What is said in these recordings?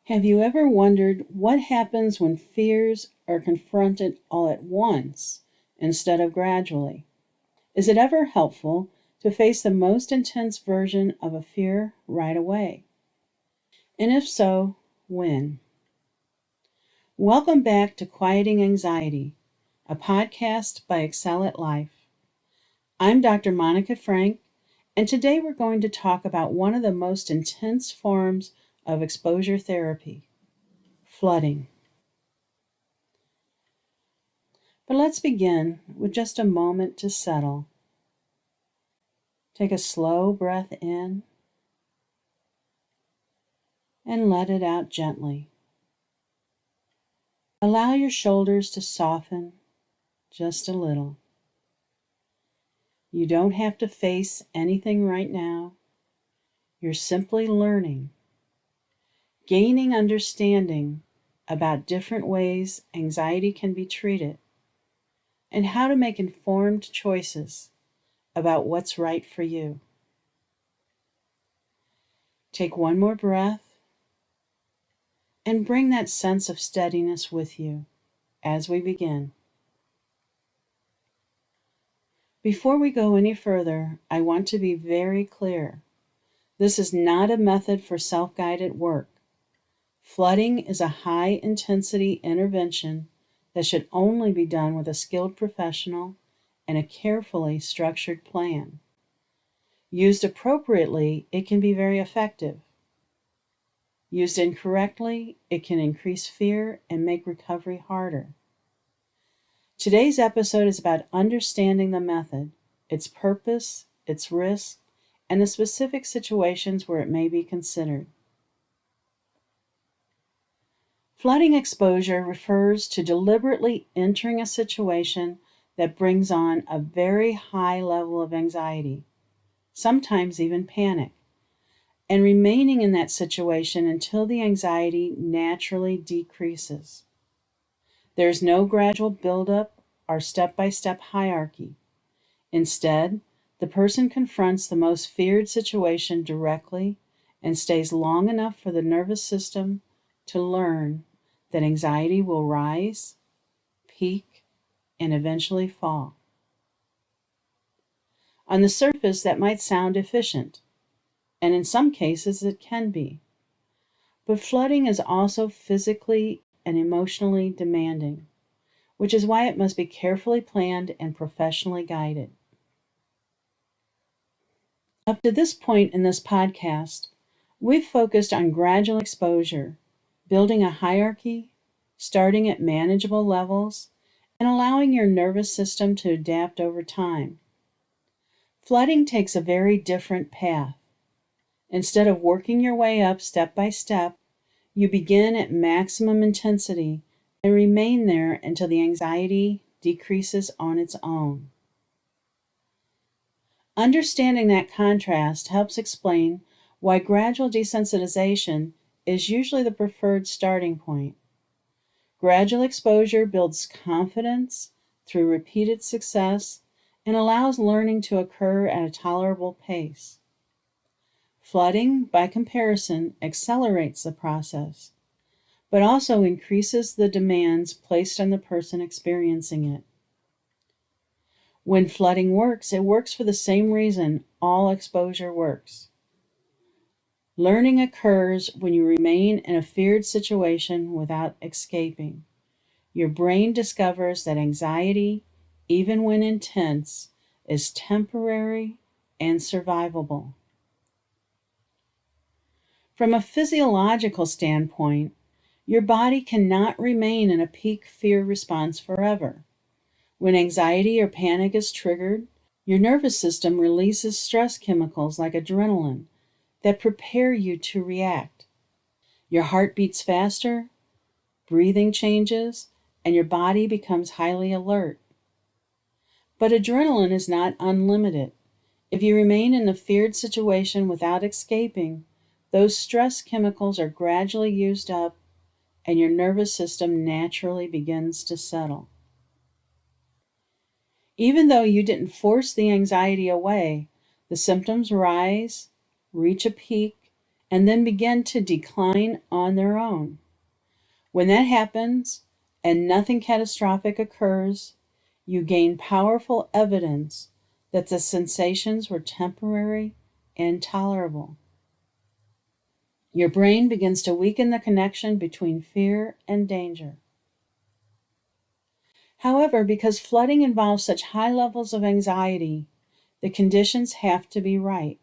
Have you ever wondered what happens when fears are confronted all at once instead of gradually? Is it ever helpful to face the most intense version of a fear right away? And if so, when? Welcome back to Quieting Anxiety, a podcast by Excel at Life. I'm Dr. Monica Frank, and today we're going to talk about one of the most intense forms of exposure therapy, flooding. But let's begin with just a moment to settle. Take a slow breath in and let it out gently. Allow your shoulders to soften just a little. You don't have to face anything right now. You're simply learning, gaining understanding about different ways anxiety can be treated and how to make informed choices about what's right for you. Take one more breath and bring that sense of steadiness with you as we begin. Before we go any further, I want to be very clear. This is not a method for self-guided work. Flooding is a high-intensity intervention that should only be done with a skilled professional and a carefully structured plan. Used appropriately, it can be very effective. Used incorrectly, it can increase fear and make recovery harder. Today's episode is about understanding the method, its purpose, its risk, and the specific situations where it may be considered. Flooding exposure refers to deliberately entering a situation that brings on a very high level of anxiety, sometimes even panic, and remaining in that situation until the anxiety naturally decreases. There's no gradual buildup or step-by-step hierarchy. Instead, the person confronts the most feared situation directly and stays long enough for the nervous system to learn that anxiety will rise, peak, and eventually fall. On the surface, that might sound efficient, and in some cases it can be. But flooding is also physically and emotionally demanding, which is why it must be carefully planned and professionally guided. Up to this point in this podcast, we've focused on gradual exposure, building a hierarchy, starting at manageable levels, and allowing your nervous system to adapt over time. Flooding takes a very different path. Instead of working your way up step by step, you begin at maximum intensity and remain there until the anxiety decreases on its own. Understanding that contrast helps explain why gradual desensitization is usually the preferred starting point. Gradual exposure builds confidence through repeated success and allows learning to occur at a tolerable pace. Flooding, by comparison, accelerates the process, but also increases the demands placed on the person experiencing it. When flooding works, it works for the same reason all exposure works. Learning occurs when you remain in a feared situation without escaping. Your brain discovers that anxiety, even when intense, is temporary and survivable. From a physiological standpoint, your body cannot remain in a peak fear response forever. When anxiety or panic is triggered, your nervous system releases stress chemicals like adrenaline that prepare you to react. Your heart beats faster, breathing changes, and your body becomes highly alert. But adrenaline is not unlimited. If you remain in a feared situation without escaping, those stress chemicals are gradually used up and your nervous system naturally begins to settle. Even though you didn't force the anxiety away, the symptoms rise, reach a peak, and then begin to decline on their own. When that happens and nothing catastrophic occurs, you gain powerful evidence that the sensations were temporary and tolerable. Your brain begins to weaken the connection between fear and danger. However, because flooding involves such high levels of anxiety, the conditions have to be right.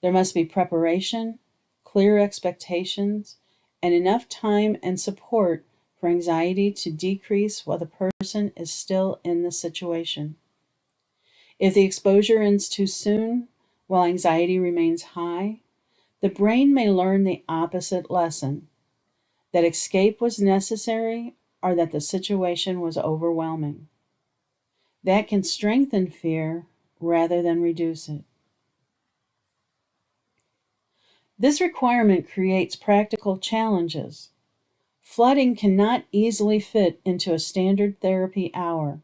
There must be preparation, clear expectations, and enough time and support for anxiety to decrease while the person is still in the situation. If the exposure ends too soon, while anxiety remains high, the brain may learn the opposite lesson, that escape was necessary or that the situation was overwhelming. That can strengthen fear rather than reduce it. This requirement creates practical challenges. Flooding cannot easily fit into a standard therapy hour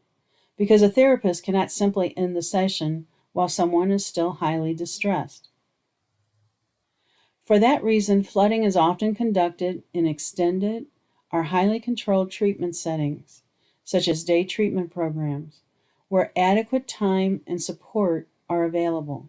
because a therapist cannot simply end the session while someone is still highly distressed. For that reason, flooding is often conducted in extended or highly controlled treatment settings, such as day treatment programs, where adequate time and support are available.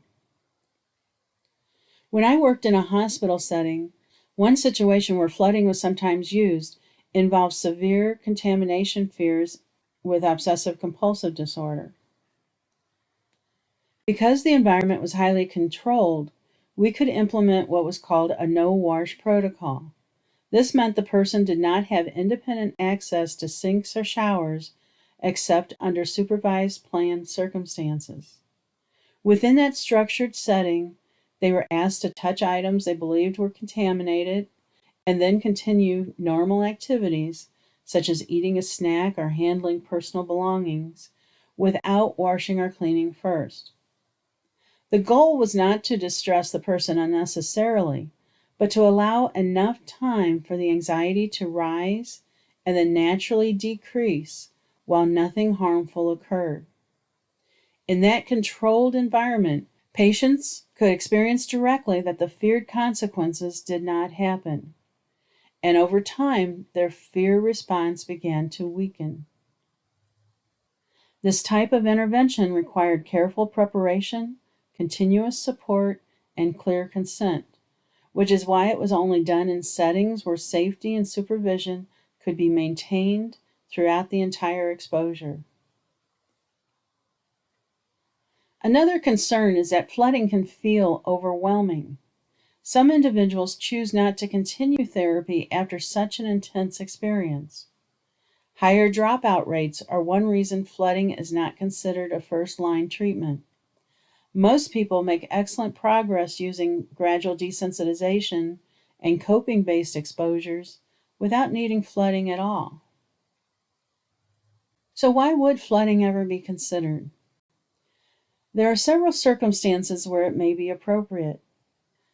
When I worked in a hospital setting, one situation where flooding was sometimes used involved severe contamination fears with obsessive compulsive disorder. Because the environment was highly controlled, we could implement what was called a no wash protocol. This meant the person did not have independent access to sinks or showers except under supervised planned circumstances. Within that structured setting, they were asked to touch items they believed were contaminated and then continue normal activities such as eating a snack or handling personal belongings without washing or cleaning first. The goal was not to distress the person unnecessarily, but to allow enough time for the anxiety to rise and then naturally decrease while nothing harmful occurred. In that controlled environment, patients could experience directly that the feared consequences did not happen, and over time, their fear response began to weaken. This type of intervention required careful preparation, continuous support, and clear consent, which is why it was only done in settings where safety and supervision could be maintained throughout the entire exposure. Another concern is that flooding can feel overwhelming. Some individuals choose not to continue therapy after such an intense experience. Higher dropout rates are one reason flooding is not considered a first-line treatment. Most people make excellent progress using gradual desensitization and coping-based exposures without needing flooding at all. So why would flooding ever be considered? There are several circumstances where it may be appropriate.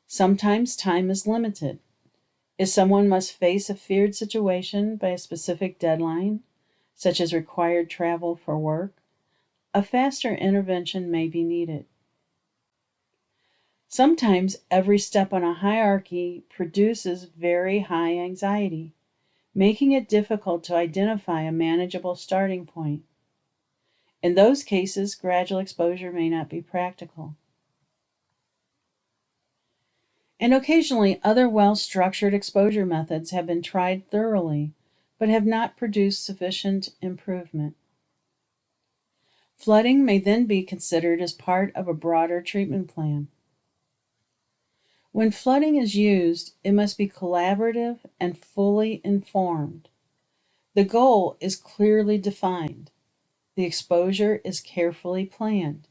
Sometimes time is limited. If someone must face a feared situation by a specific deadline, such as required travel for work, a faster intervention may be needed. Sometimes every step on a hierarchy produces very high anxiety, making it difficult to identify a manageable starting point. In those cases, gradual exposure may not be practical. And occasionally, other well-structured exposure methods have been tried thoroughly, but have not produced sufficient improvement. Flooding may then be considered as part of a broader treatment plan. When flooding is used, it must be collaborative and fully informed. The goal is clearly defined. The exposure is carefully planned.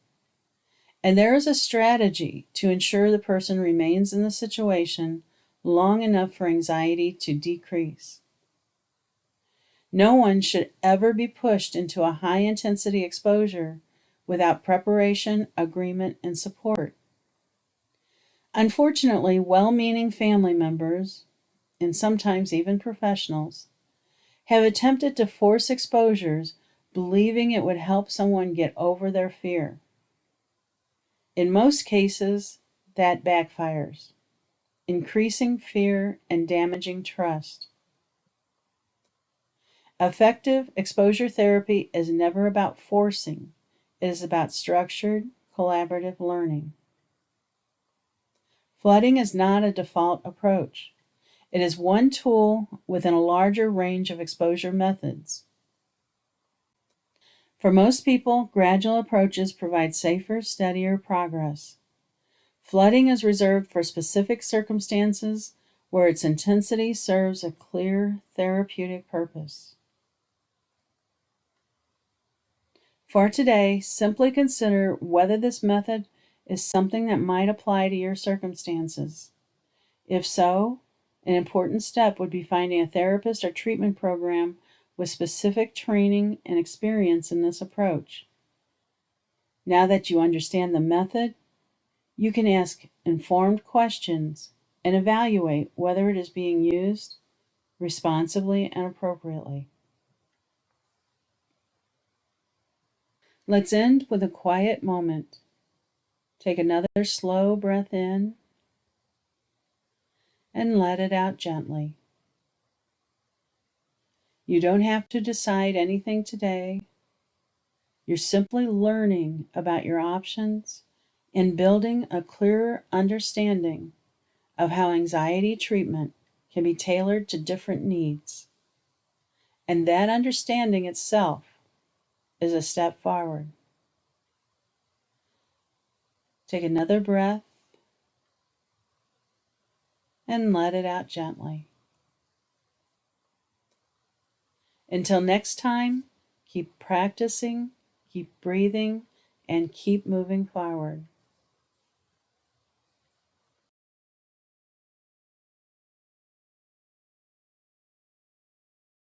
And there is a strategy to ensure the person remains in the situation long enough for anxiety to decrease. No one should ever be pushed into a high-intensity exposure without preparation, agreement, and support. Unfortunately, well-meaning family members, and sometimes even professionals, have attempted to force exposures believing it would help someone get over their fear. In most cases, that backfires. increasing fear and damaging trust. Effective exposure therapy is never about forcing, it is about structured, collaborative learning. Flooding is not a default approach. It is one tool within a larger range of exposure methods. For most people, gradual approaches provide safer, steadier progress. Flooding is reserved for specific circumstances where its intensity serves a clear therapeutic purpose. For today, simply consider whether this method is something that might apply to your circumstances. If so, an important step would be finding a therapist or treatment program with specific training and experience in this approach. Now that you understand the method, you can ask informed questions and evaluate whether it is being used responsibly and appropriately. Let's end with a quiet moment. Take another slow breath in and let it out gently. You don't have to decide anything today. You're simply learning about your options and building a clearer understanding of how anxiety treatment can be tailored to different needs. And that understanding itself is a step forward. Take another breath and let it out gently. Until next time, keep practicing, keep breathing, and keep moving forward.